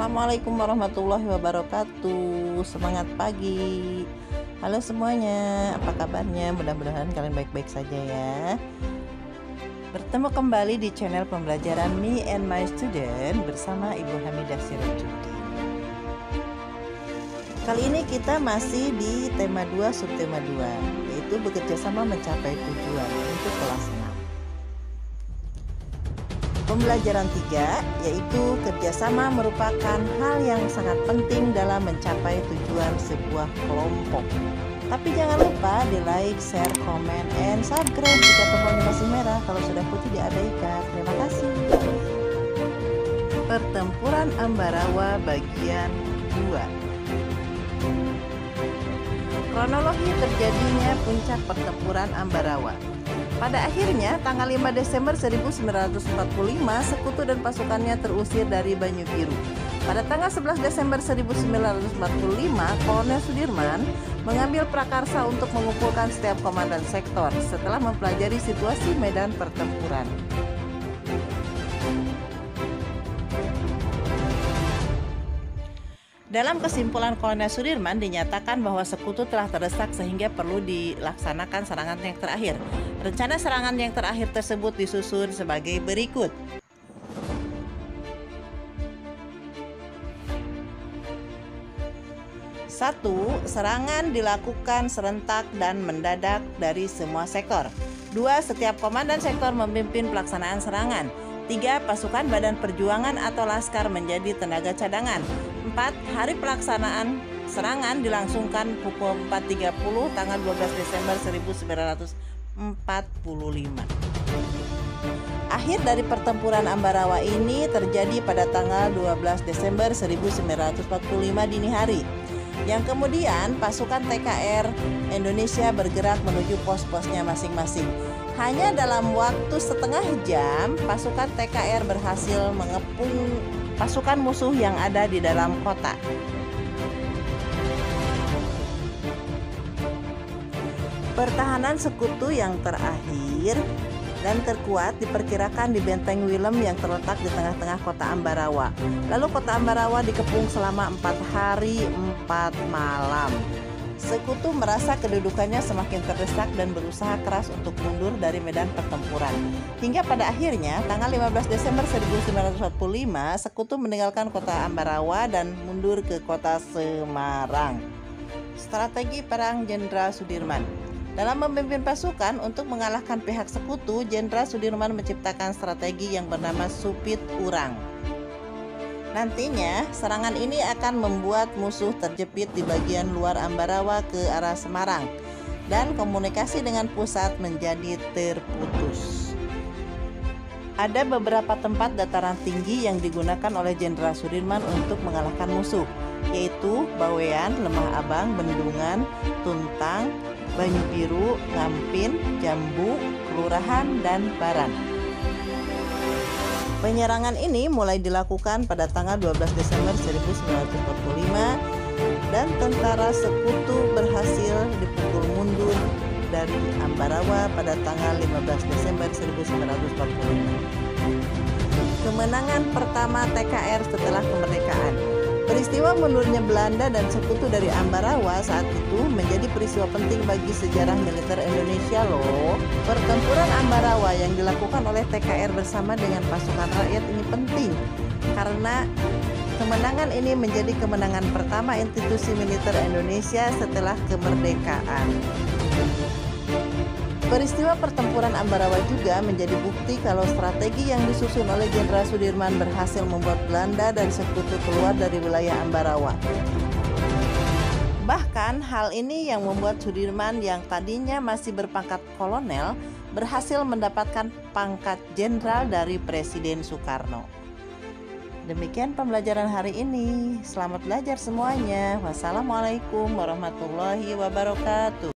Assalamualaikum warahmatullahi wabarakatuh. Semangat pagi. Halo semuanya, apa kabarnya? Mudah-mudahan kalian baik-baik saja ya. Bertemu kembali di channel pembelajaran Me and My Student bersama Ibu Hamidah Sirajuddin. Kali ini kita masih di tema 2 subtema 2, yaitu bekerja sama mencapai tujuan untuk kelas 6. Pembelajaran 3 yaitu kerjasama merupakan hal yang sangat penting dalam mencapai tujuan sebuah kelompok. Tapi jangan lupa di like, share, comment, and subscribe jika tombolnya masih merah. Kalau sudah putih diabaikan. Terima kasih. Pertempuran Ambarawa bagian 2. Kronologi terjadinya puncak pertempuran Ambarawa. Pada akhirnya, tanggal 5 Desember 1945, Sekutu dan pasukannya terusir dari Banyu Biru. Pada tanggal 11 Desember 1945, Kolonel Sudirman mengambil prakarsa untuk mengumpulkan setiap komandan sektor setelah mempelajari situasi medan pertempuran. Dalam kesimpulan Kolonel Sudirman dinyatakan bahwa Sekutu telah terdesak sehingga perlu dilaksanakan serangan yang terakhir. Rencana serangan yang terakhir tersebut disusun sebagai berikut. Satu, serangan dilakukan serentak dan mendadak dari semua sektor. 2. Setiap komandan sektor memimpin pelaksanaan serangan. 3. Pasukan Badan Perjuangan atau Laskar menjadi tenaga cadangan. 4. Hari pelaksanaan serangan dilangsungkan pukul 4.30 tanggal 12 Desember 1945. Akhir dari pertempuran Ambarawa ini terjadi pada tanggal 12 Desember 1945 dini hari, yang kemudian pasukan TKR Indonesia bergerak menuju pos-posnya masing-masing. Hanya dalam waktu setengah jam, pasukan TKR berhasil mengepung pasukan musuh yang ada di dalam kota. Pertahanan Sekutu yang terakhir dan terkuat diperkirakan di Benteng Willem yang terletak di tengah-tengah kota Ambarawa. Lalu kota Ambarawa dikepung selama 4 hari 4 malam. Sekutu merasa kedudukannya semakin terdesak dan berusaha keras untuk mundur dari medan pertempuran. Hingga pada akhirnya, tanggal 15 Desember 1945, Sekutu meninggalkan kota Ambarawa dan mundur ke kota Semarang. Strategi perang Jenderal Sudirman. Dalam memimpin pasukan untuk mengalahkan pihak Sekutu, Jenderal Sudirman menciptakan strategi yang bernama Supit Urang. Nantinya, serangan ini akan membuat musuh terjepit di bagian luar Ambarawa ke arah Semarang, dan komunikasi dengan pusat menjadi terputus. Ada beberapa tempat dataran tinggi yang digunakan oleh Jenderal Sudirman untuk mengalahkan musuh, yaitu Bawean, Lemah Abang, Bendungan, Tuntang, Banyu Biru, Ngampin, Jambu, Kelurahan, dan Baran. Penyerangan ini mulai dilakukan pada tanggal 12 Desember 1945 dan tentara Sekutu berhasil dipukul mundur dari Ambarawa pada tanggal 15 Desember 1945. Kemenangan pertama TKR setelah kemerdekaan. Peristiwa mundurnya Belanda dan Sekutu dari Ambarawa saat itu menjadi peristiwa penting bagi sejarah militer Indonesia loh. Pertempuran Ambarawa yang dilakukan oleh TKR bersama dengan pasukan rakyat ini penting karena kemenangan ini menjadi kemenangan pertama institusi militer Indonesia setelah kemerdekaan. Peristiwa pertempuran Ambarawa juga menjadi bukti kalau strategi yang disusun oleh Jenderal Sudirman berhasil membuat Belanda dan Sekutu keluar dari wilayah Ambarawa. Bahkan hal ini yang membuat Sudirman yang tadinya masih berpangkat kolonel berhasil mendapatkan pangkat jenderal dari Presiden Soekarno. Demikian pembelajaran hari ini. Selamat belajar semuanya. Wassalamualaikum warahmatullahi wabarakatuh.